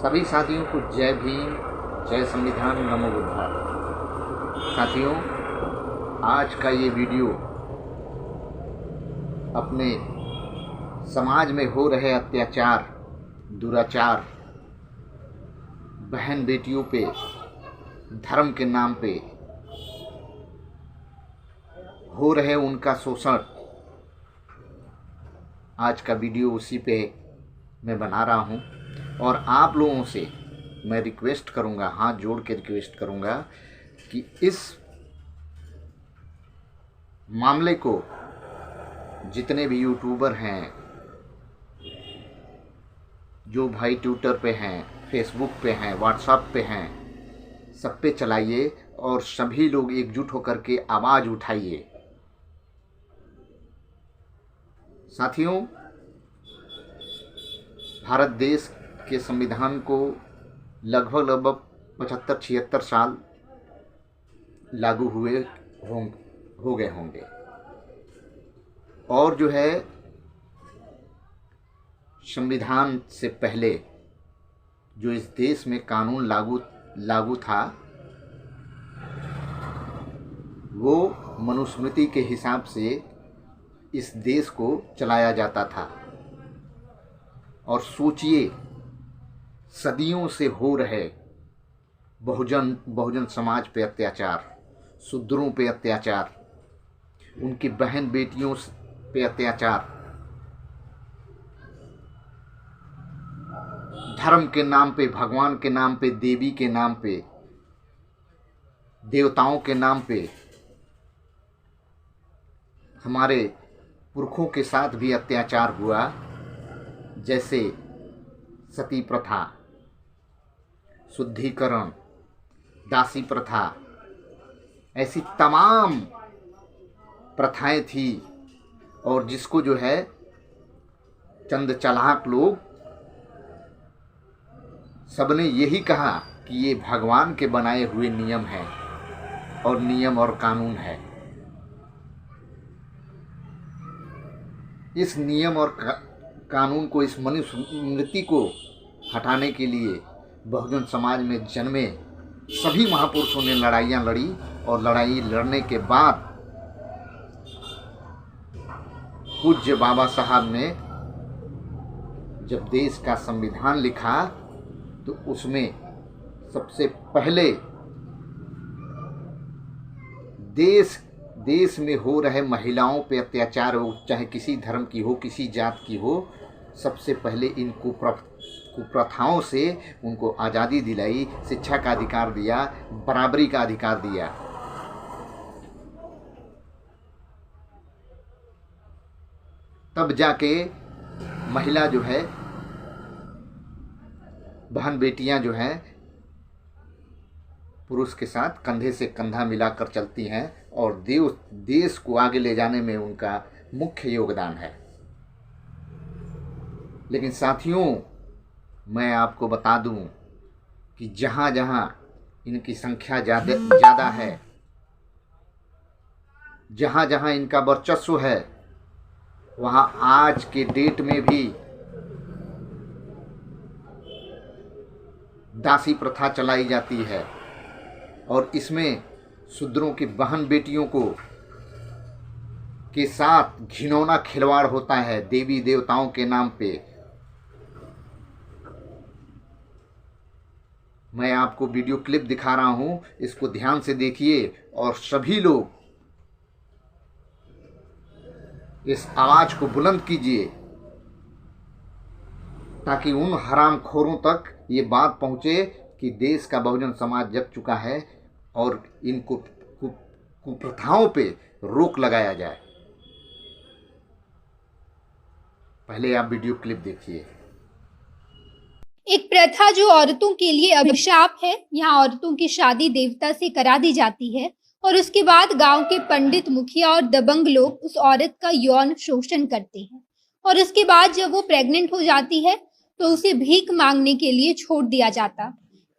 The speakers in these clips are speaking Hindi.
सभी साथियों को जय भीम, जय संविधान, नमो बुद्धाय। साथियों, आज का ये वीडियो अपने समाज में हो रहे अत्याचार, दुराचार, बहन बेटियों पे धर्म के नाम पे हो रहे उनका शोषण, आज का वीडियो उसी पे मैं बना रहा हूँ। और आप लोगों से मैं रिक्वेस्ट करूँगा, हाथ जोड़ के रिक्वेस्ट करूँगा कि इस मामले को जितने भी यूट्यूबर हैं, जो भाई ट्विटर पे हैं, फेसबुक पे हैं, व्हाट्सएप पे हैं, सब पे चलाइए और सभी लोग एकजुट होकर के आवाज़ उठाइए। साथियों, भारत देश के संविधान को लगभग 75-76 साल लागू हो गए होंगे। और जो है, संविधान से पहले जो इस देश में कानून लागू था, वो मनुस्मृति के हिसाब से इस देश को चलाया जाता था। और सोचिए, सदियों से हो रहे बहुजन समाज पे अत्याचार, शूद्रों पे अत्याचार, उनकी बहन बेटियों पे अत्याचार, धर्म के नाम पे, भगवान के नाम पे, देवी के नाम पे, देवताओं के नाम पे हमारे पुरखों के साथ भी अत्याचार हुआ। जैसे सती प्रथा, शुद्धिकरण, दासी प्रथा, ऐसी तमाम प्रथाएं थी। और जिसको जो है चंद चालाक लोग सबने यही कहा कि ये भगवान के बनाए हुए नियम हैं और नियम और कानून है। इस नियम और कानून को, इस मनुस्मृति को हटाने के लिए बहुजन समाज में जन्मे सभी महापुरुषों ने लड़ाइयाँ लड़ी। और लड़ाई लड़ने के बाद पूज्य बाबा साहब ने जब देश का संविधान लिखा, तो उसमें सबसे पहले देश में हो रहे महिलाओं पे अत्याचार हो, चाहे किसी धर्म की हो, किसी जात की हो, सबसे पहले इन कुप्रथाओं से उनको आज़ादी दिलाई, शिक्षा का अधिकार दिया, बराबरी का अधिकार दिया। तब जाके महिला जो है, बहन बेटियां जो हैं, पुरुष के साथ कंधे से कंधा मिलाकर चलती हैं और देश को आगे ले जाने में उनका मुख्य योगदान है। लेकिन साथियों, मैं आपको बता दूं कि जहाँ जहाँ इनकी संख्या ज़्यादा है, जहाँ जहाँ इनका वर्चस्व है, वहाँ आज के डेट में भी दासी प्रथा चलाई जाती है। और इसमें शूद्रों की बहन बेटियों के साथ घिनौना खिलवाड़ होता है देवी देवताओं के नाम पे। मैं आपको वीडियो क्लिप दिखा रहा हूं, इसको ध्यान से देखिए और सभी लोग इस आवाज को बुलंद कीजिए, ताकि उन हरामखोरों तक ये बात पहुंचे कि देश का बहुजन समाज जग चुका है और इन कुप्रथाओं पे रोक लगाया जाए। पहले आप वीडियो क्लिप देखिए। एक प्रथा जो औरतों के लिए अभिशाप है। यहाँ औरतों की शादी देवता से करा दी जाती है और उसके बाद गांव के पंडित, मुखिया और दबंग लोग उस औरत का यौन शोषण करते हैं। और उसके बाद जब वो प्रेग्नेंट हो जाती है तो उसे भीख मांगने के लिए छोड़ दिया जाता।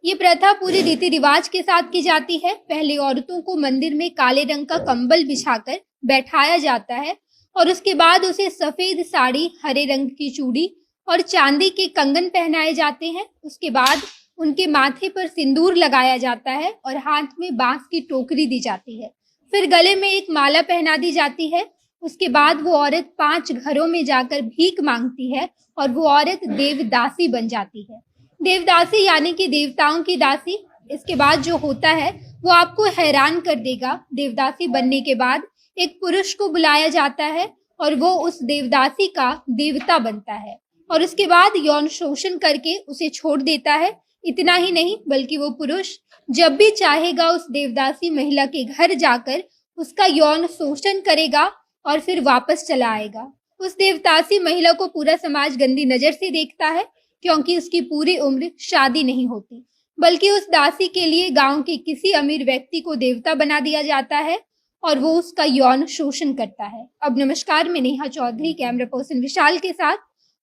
ये प्रथा पूरी रीति रिवाज के साथ की जाती है। पहले औरतों को मंदिर में काले रंग का कंबल बिछाकर बैठाया जाता है और उसके बाद उसे सफेद साड़ी, हरे रंग की चूड़ी और चांदी के कंगन पहनाए जाते हैं। उसके बाद उनके माथे पर सिंदूर लगाया जाता है और हाथ में बांस की टोकरी दी जाती है। फिर गले में एक माला पहना दी जाती है। उसके बाद वो औरत 5 घरों में जाकर भीख मांगती है और वो औरत देवदासी बन जाती है। देवदासी यानी कि देवताओं की दासी। इसके बाद जो होता है वो आपको हैरान कर देगा। देवदासी बनने के बाद एक पुरुष को बुलाया जाता है और वो उस देवदासी का देवता बनता है और उसके बाद यौन शोषण करके उसे छोड़ देता है। इतना ही नहीं बल्कि वो पुरुष जब भी चाहेगा उस देवदासी महिला के घर जाकर उसका यौन शोषण करेगा और फिर वापस चला आएगा। उस देवदासी महिला को पूरा समाज गंदी नजर से देखता है क्योंकि उसकी पूरी उम्र शादी नहीं होती, बल्कि उस दासी के लिए गांव के किसी अमीर व्यक्ति को देवता बना दिया जाता है और वो उसका यौन शोषण करता है। अब नमस्कार, मैं नेहा चौधरी कैमरा पर्सन विशाल के साथ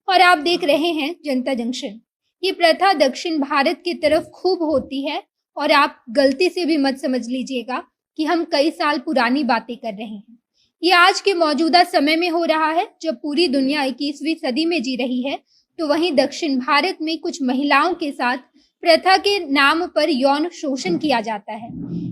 और आप देख रहे हैं जनता जंक्शन। ये प्रथा दक्षिण भारत की तरफ खूब होती है और आप गलती से भी मत समझ लीजिएगा कि हम कई साल पुरानी बातें कर रहे हैं। ये आज के मौजूदा समय में हो रहा है जब पूरी दुनिया 21वीं सदी में जी रही है, तो वहीं दक्षिण भारत में कुछ महिलाओं के साथ प्रथा के नाम पर यौन शोषण किया जाता है।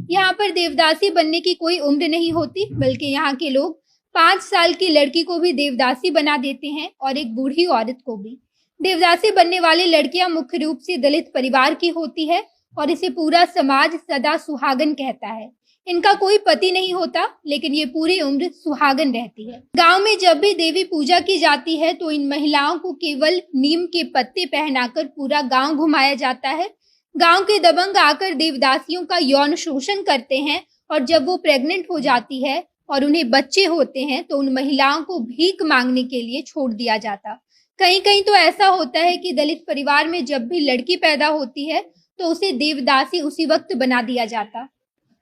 यहाँ पर देवदासी बनने की कोई उम्र नहीं होती, बल्कि यहाँ के लोग 5 साल की लड़की को भी देवदासी बना देते हैं और एक बूढ़ी औरत को भी। देवदासी बनने वाली लड़कियां मुख्य रूप से दलित परिवार की होती है और इसे पूरा समाज सदा सुहागन कहता है। इनका कोई पति नहीं होता, लेकिन ये पूरी उम्र सुहागन रहती है। गांव में जब भी देवी पूजा की जाती है तो इन महिलाओं को केवल नीम के पत्ते पहनाकर पूरा गांव घुमाया जाता है। गांव के दबंग आकर देवदासियों का यौन शोषण करते हैं और जब वो प्रेग्नेंट हो जाती है और उन्हें बच्चे होते हैं तो उन महिलाओं को भीख मांगने के लिए छोड़ दिया जाता। कहीं कहीं तो ऐसा होता है कि दलित परिवार में जब भी लड़की पैदा होती है तो उसे देवदासी उसी वक्त बना दिया जाता।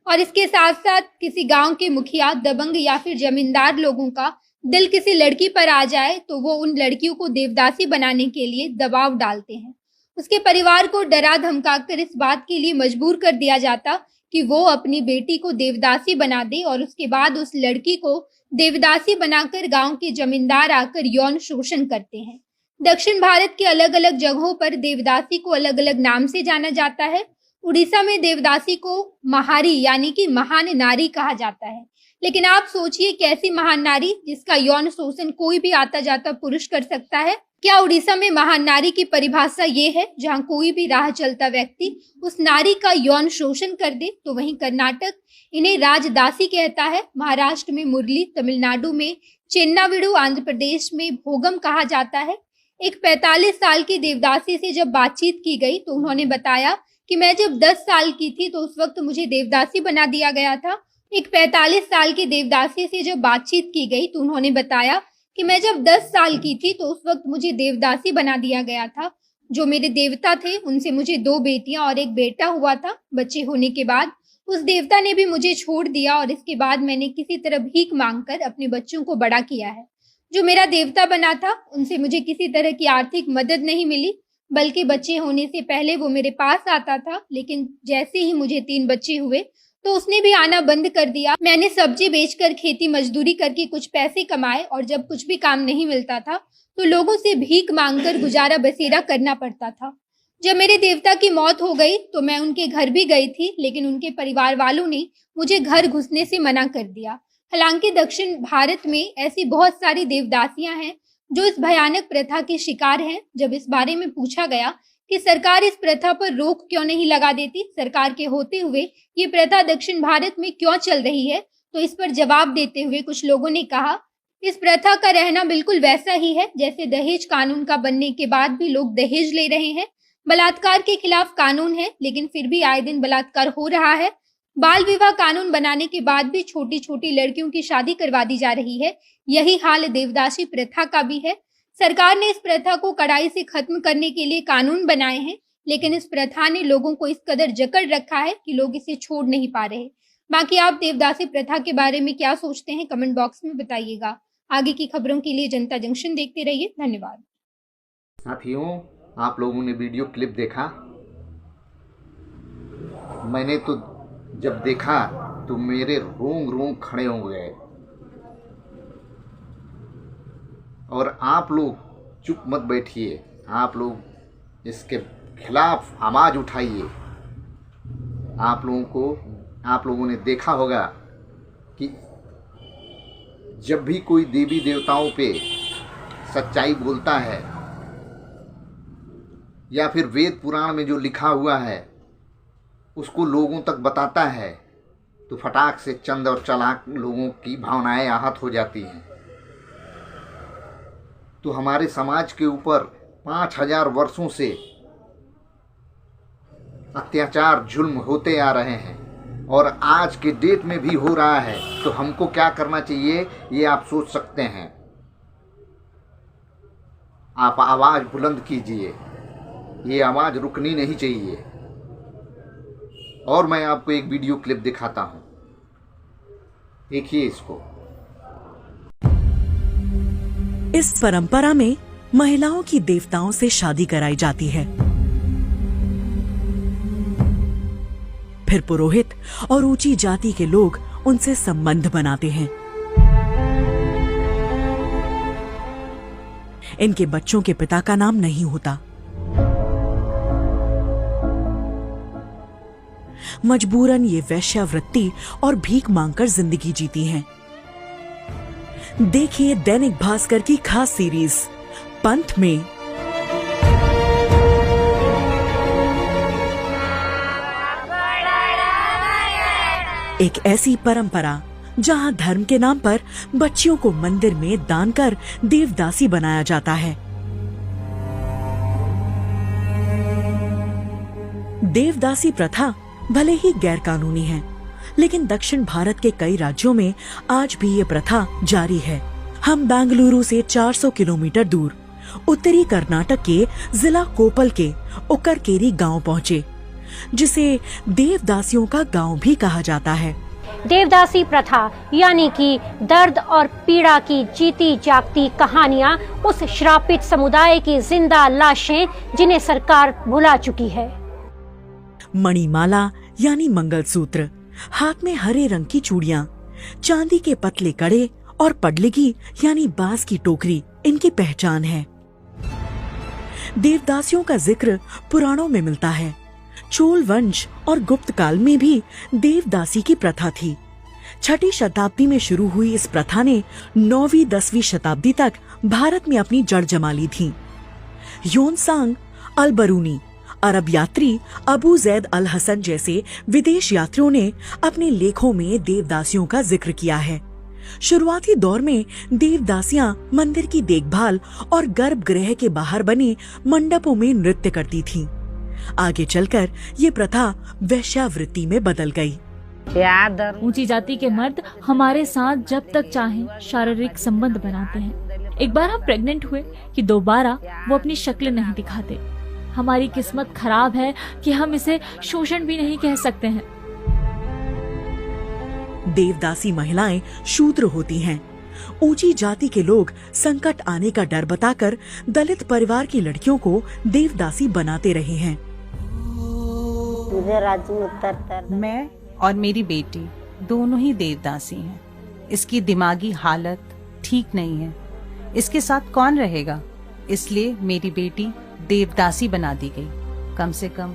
और इसके साथ साथ किसी गांव के मुखिया, दबंग या फिर जमींदार लोगों का दिल किसी लड़की पर आ जाए तो वो उन लड़कियों को देवदासी बनाने के लिए दबाव डालते हैं। उसके परिवार को डरा धमकाकर इस बात के लिए मजबूर कर दिया जाता कि वो अपनी बेटी को देवदासी बना दे और उसके बाद उस लड़की को देवदासी बनाकर गांव के जमींदार आकर यौन शोषण करते हैं। दक्षिण भारत के अलग अलग जगहों पर देवदासी को अलग अलग नाम से जाना जाता है। उड़ीसा में देवदासी को महारी यानी कि महान नारी कहा जाता है। लेकिन आप सोचिए, कैसी महान नारी जिसका यौन शोषण कोई भी आता जाता पुरुष कर सकता है? क्या उड़ीसा में महान नारी की परिभाषा ये है जहां कोई भी राह चलता व्यक्ति उस नारी का यौन शोषण कर दे? तो वहीं कर्नाटक इन्हें राजदासी कहता है, महाराष्ट्र में मुरली, तमिलनाडु में चेन्नाविडु, आंध्र प्रदेश में भोगम कहा जाता है। एक 45 साल की देवदासी से जब बातचीत की गई तो उन्होंने बताया कि मैं जब 10 साल की थी तो उस वक्त मुझे देवदासी बना दिया गया था। एक 45 साल की देवदासी से जब बातचीत की गई तो उन्होंने बताया कि मैं जब 10 साल की थी तो उस वक्त मुझे देवदासी बना दिया गया था। जो मेरे देवता थे उनसे मुझे 2 बेटियां और एक बेटा हुआ था। बच्चे होने के बाद उस देवता ने भी मुझे छोड़ दिया और इसके बाद मैंने किसी तरह भीख मांगकर अपने बच्चों को बड़ा किया है। जो मेरा देवता बना था उनसे मुझे किसी तरह की आर्थिक मदद नहीं मिली, बल्कि बच्चे होने से पहले वो मेरे पास आता था, लेकिन जैसे ही मुझे 3 बच्चे हुए तो उसने भी आना बंद कर दिया। मैंने सब्जी बेचकर, खेती मजदूरी करके कुछ पैसे कमाए और जब कुछ भी काम नहीं मिलता था तो लोगों से भीख मांगकर गुजारा बसेरा करना पड़ता था। जब मेरे देवता की मौत हो गई तो मैं उनके घर भी गई थी, लेकिन उनके परिवार वालों ने मुझे घर घुसने से मना कर दिया। हालांकि दक्षिण भारत में ऐसी बहुत सारी देवदासियां हैं जो इस भयानक प्रथा के शिकार हैं। जब इस बारे में पूछा गया कि सरकार इस प्रथा पर रोक क्यों नहीं लगा देती, सरकार के होते हुए ये प्रथा दक्षिण भारत में क्यों चल रही है, तो इस पर जवाब देते हुए कुछ लोगों ने कहा, इस प्रथा का रहना बिल्कुल वैसा ही है जैसे दहेज कानून का बनने के बाद भी लोग दहेज ले रहे हैं। बलात्कार के खिलाफ कानून है, लेकिन फिर भी आए दिन बलात्कार हो रहा है। बाल विवाह कानून बनाने के बाद भी छोटी छोटी लड़कियों की शादी करवा दी जा रही है। यही हाल देवदासी प्रथा का भी है। सरकार ने इस प्रथा को कड़ाई से खत्म करने के लिए कानून बनाए हैं, लेकिन इस प्रथा ने लोगों को इस कदर जकड़ रखा है कि लोग इसे छोड़ नहीं पा रहे। बाकी आप देवदासी प्रथा के बारे में क्या सोचते हैं, कमेंट बॉक्स में बताइएगा। आगे की खबरों के लिए जनता जंक्शन देखते रहिए। धन्यवाद। साथियों, आप लोगों ने वीडियो क्लिप देखा। मैंने तो जब देखा तो मेरे रोंग रोंग खड़े हो गए। और आप लोग चुप मत बैठिए, आप लोग इसके खिलाफ आवाज़ उठाइए। आप लोगों ने देखा होगा कि जब भी कोई देवी देवताओं पे सच्चाई बोलता है या फिर वेद पुराण में जो लिखा हुआ है उसको लोगों तक बताता है, तो फटाक से चंद और चालाक लोगों की भावनाएं आहत हो जाती हैं। तो हमारे समाज के ऊपर 5000 वर्षों से अत्याचार जुल्म होते आ रहे हैं और आज के डेट में भी हो रहा है। तो हमको क्या करना चाहिए ये आप सोच सकते हैं। आप आवाज़ बुलंद कीजिए, ये आवाज़ रुकनी नहीं चाहिए। और मैं आपको एक वीडियो क्लिप दिखाता हूं, देखिए इसको। इस परंपरा में महिलाओं की देवताओं से शादी कराई जाती है। फिर पुरोहित और ऊंची जाति के लोग उनसे संबंध बनाते हैं। इनके बच्चों के पिता का नाम नहीं होता। मजबूरन ये वेश्यावृत्ति और भीख मांगकर जिंदगी जीती हैं। देखिए दैनिक भास्कर की खास सीरीज पंथ में। एक ऐसी परंपरा जहां धर्म के नाम पर बच्चियों को मंदिर में दान कर देवदासी बनाया जाता है। देवदासी प्रथा भले ही गैर कानूनी है, लेकिन दक्षिण भारत के कई राज्यों में आज भी ये प्रथा जारी है। हम बेंगलुरु से 400 किलोमीटर दूर उत्तरी कर्नाटक के जिला कोपल के उक्करकेरी गांव पहुँचे, जिसे देवदासियों का गांव भी कहा जाता है। देवदासी प्रथा यानी कि दर्द और पीड़ा की जीती जागती कहानियां, उस श्रापित समुदाय की जिंदा लाशें जिन्हें सरकार भुला चुकी है। मणिमाला यानी मंगलसूत्र, हाथ में हरे रंग की चूड़ियां, चांदी के पतले कड़े और पडलिगी यानी बांस की टोकरी इनकी पहचान है। देवदासियों का जिक्र पुराणों में मिलता है। चोल वंश और गुप्त काल में भी देवदासी की प्रथा थी। 6ठी शताब्दी में शुरू हुई इस प्रथा ने 9वीं-10वीं शताब्दी तक भारत में अपनी जड़ जमा ली थी। योनसांग अल-बरूनी, अरब यात्री अबू जैद अल हसन जैसे विदेश यात्रियों ने अपने लेखों में देवदासियों का जिक्र किया है। शुरुआती दौर में देवदासियां मंदिर की देखभाल और गर्भगृह के बाहर बने मंडपों में नृत्य करती थीं। आगे चलकर ये प्रथा वेश्यावृत्ति में बदल गई। ऊंची जाति के मर्द हमारे साथ जब तक चाहें शारीरिक संबंध बनाते हैं। एक बार हम प्रेग्नेंट हुए कि दोबारा वो अपनी शक्ल नहीं दिखाते। हमारी किस्मत खराब है कि हम इसे शोषण भी नहीं कह सकते हैं। देवदासी महिलाएं शूद्र होती हैं। ऊंची जाति के लोग संकट आने का डर बताकर दलित परिवार की लड़कियों को देवदासी बनाते रहे हैं। मैं और मेरी बेटी दोनों ही देवदासी हैं। इसकी दिमागी हालत ठीक नहीं है, इसके साथ कौन रहेगा? इसलिए मेरी बेटी देवदासी बना दी गई। कम से कम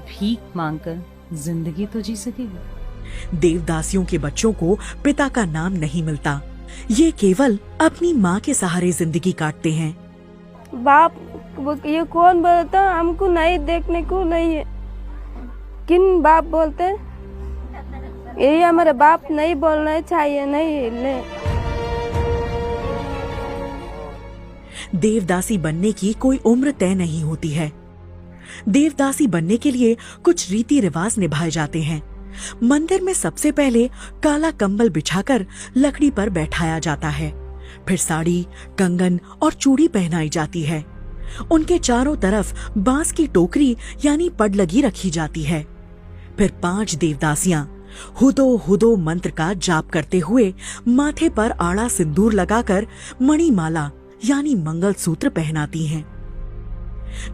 भीख मांगकर जिंदगी तो जी सकेगी। देवदासियों के बच्चों को पिता का नाम नहीं मिलता। ये केवल अपनी माँ के सहारे जिंदगी काटते हैं। बाप ये कौन बोलता, हमको नहीं देखने को नहीं है। किन बाप बोलते? ये हमारे बाप नहीं बोलना चाहिए, नहीं ले। देवदासी बनने की कोई उम्र तय नहीं होती है। देवदासी बनने के लिए कुछ रीति रिवाज निभाए जाते हैं। मंदिर में सबसे पहले काला कंबल बिछाकर लकड़ी पर बैठाया जाता है। फिर साड़ी, कंगन और चूड़ी पहनाई जाती है। उनके चारों तरफ बांस की टोकरी यानी पडलगी रखी जाती है। फिर 5 देवदासियां हुदो हुदो मंत्र का जाप करते हुए माथे पर आड़ा सिंदूर लगाकर मणिमाला यानी मंगलसूत्र पहनाती हैं,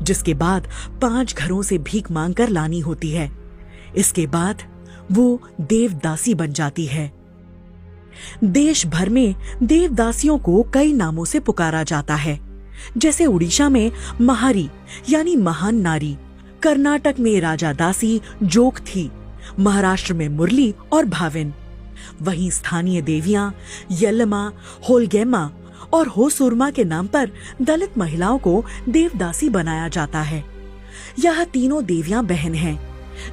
जिसके बाद 5 घरों से भीख मांगकर लानी होती है। इसके बाद वो देवदासी बन जाती है। देश भर में देवदासियों को कई नामों से पुकारा जाता है, जैसे उड़ीसा में महारी यानी महान नारी, कर्नाटक में राजा दासी जोग थी, महाराष्ट्र में मुरली और भाविन। वहीं स्थानीय देवियां यल्लमा, होलगेमा और होसुरमा के नाम पर दलित महिलाओं को देवदासी बनाया जाता है। यह तीनों देवियां बहन हैं,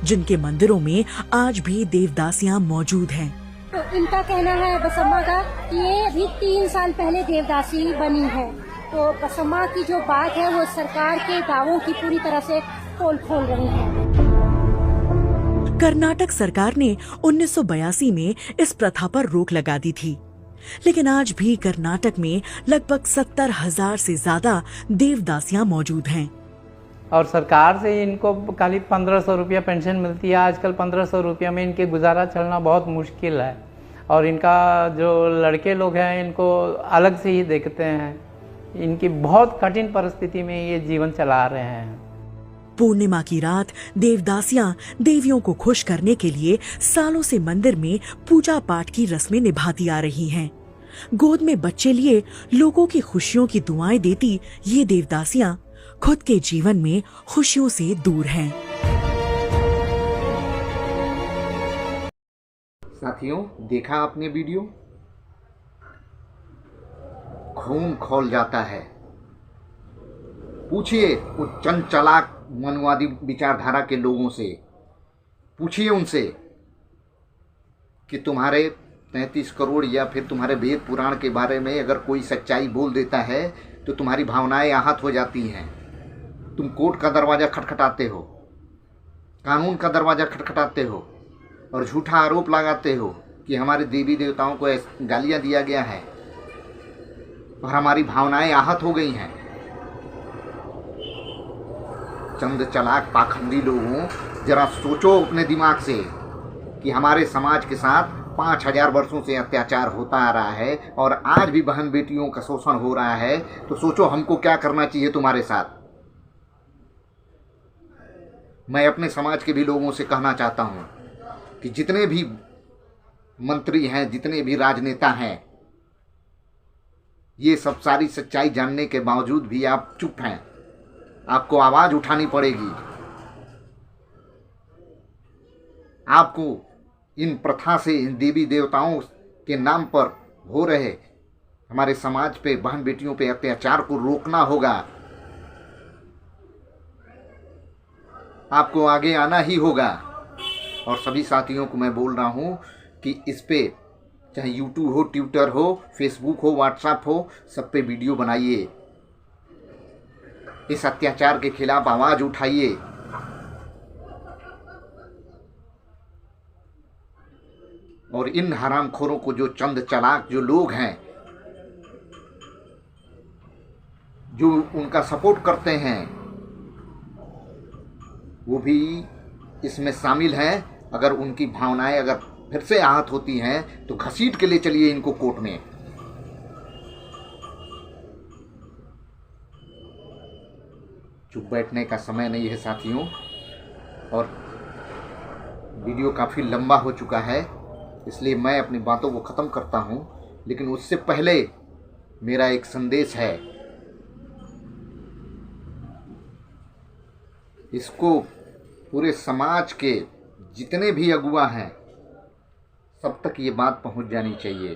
जिनके मंदिरों में आज भी देवदासियां मौजूद हैं। तो इनका कहना है बसम्मा का कि ये अभी 3 साल पहले देवदासी बनी है। तो बसम्मा की जो बात है वो सरकार के दावों की पूरी तरह से पोल खोल रही है। कर्नाटक सरकार ने 1982 में इस प्रथा पर रोक लगा दी थी, लेकिन आज भी कर्नाटक में लगभग 70,000 से ज्यादा देवदासियां मौजूद हैं। और सरकार से इनको खाली 1500 रुपया पेंशन मिलती है। आजकल 1500 रुपया में इनके गुजारा चलना बहुत मुश्किल है, और इनका जो लड़के लोग हैं इनको अलग से ही देखते हैं। इनकी बहुत कठिन परिस्थिति में ये जीवन चला रहे हैं। पूर्णिमा की रात देवदासियां देवियों को खुश करने के लिए सालों से मंदिर में पूजा पाठ की रस्में निभाती आ रही हैं। गोद में बच्चे लिए लोगों की खुशियों की दुआएं देती ये देवदासियां खुद के जीवन में खुशियों से दूर हैं। साथियों, देखा आपने वीडियो? खून खौल जाता है। पूछिए उन चंद चालाक मनवादी विचारधारा के लोगों से, पूछिए उनसे कि तुम्हारे 33 करोड़ या फिर तुम्हारे वेद पुराण के बारे में अगर कोई सच्चाई बोल देता है तो तुम्हारी भावनाएं आहत हो जाती हैं। तुम कोर्ट का दरवाज़ा खटखटाते हो, कानून का दरवाज़ा खटखटाते हो और झूठा आरोप लगाते हो कि हमारे देवी देवताओं को गालियाँ दिया गया है और हमारी भावनाएं आहत हो गई हैं। चंद चालाक पाखंडी लोगों, जरा सोचो अपने दिमाग से कि हमारे समाज के साथ 5000 वर्षों से अत्याचार होता आ रहा है और आज भी बहन बेटियों का शोषण हो रहा है। तो सोचो हमको क्या करना चाहिए तुम्हारे साथ। मैं अपने समाज के भी लोगों से कहना चाहता हूं कि जितने भी मंत्री हैं, जितने भी राजनेता हैं, ये सब सारी सच्चाई जानने के बावजूद भी आप चुप हैं। आपको आवाज उठानी पड़ेगी। आपको इन प्रथा से, इन देवी देवताओं के नाम पर हो रहे हमारे समाज पे, बहन बेटियों पे अत्याचार को रोकना होगा। आपको आगे आना ही होगा। और सभी साथियों को मैं बोल रहा हूं कि इस पे चाहे यूट्यूब हो, ट्विटर हो, फेसबुक हो, व्हाट्सएप हो, सब पे वीडियो बनाइए। इस अत्याचार के खिलाफ आवाज उठाइए। और इन हरामखोरों को, जो चंद चालाक जो लोग हैं, जो उनका सपोर्ट करते हैं, वो भी इसमें शामिल हैं। अगर उनकी भावनाएं अगर फिर से आहत होती हैं तो घसीट के ले चलिए इनको कोर्ट में। चुप बैठने का समय नहीं है साथियों। और वीडियो काफ़ी लंबा हो चुका है, इसलिए मैं अपनी बातों को ख़त्म करता हूं। लेकिन उससे पहले मेरा एक संदेश है। इसको पूरे समाज के जितने भी अगुआ हैं, सब तक ये बात पहुंच जानी चाहिए।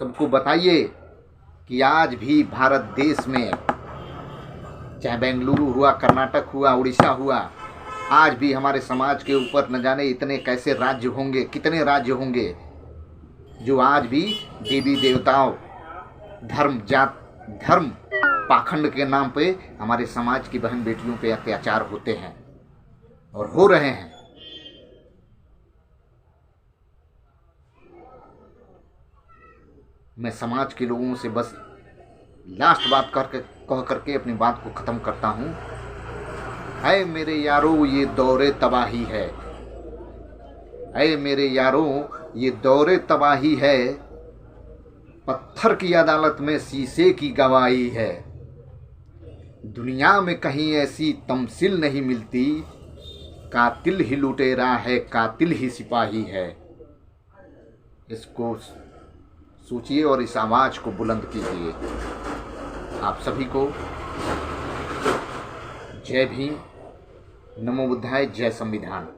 सबको बताइए कि आज भी भारत देश में, चाहे बेंगलुरु हुआ, कर्नाटक हुआ, उड़ीसा हुआ, आज भी हमारे समाज के ऊपर न जाने इतने कैसे राज्य होंगे, कितने राज्य होंगे जो आज भी देवी देवताओं, धर्म, जात, धर्म, पाखंड के नाम पे हमारे समाज की बहन बेटियों पे अत्याचार होते हैं और हो रहे हैं। मैं समाज के लोगों से बस लास्ट बात कह करके अपनी बात को ख़त्म करता हूँ। ऐ मेरे यारों, ये दौरे तबाही है। ऐ मेरे यारों, ये दौरे तबाही है। पत्थर की अदालत में शीशे की गवाही है। दुनिया में कहीं ऐसी तमसील नहीं मिलती। कातिल ही लुटेरा है, कातिल ही सिपाही है। इसको सोचिए और इस आवाज़ को बुलंद कीजिए। आप सभी को जय भीम, नमो बुद्धाय, जय संविधान।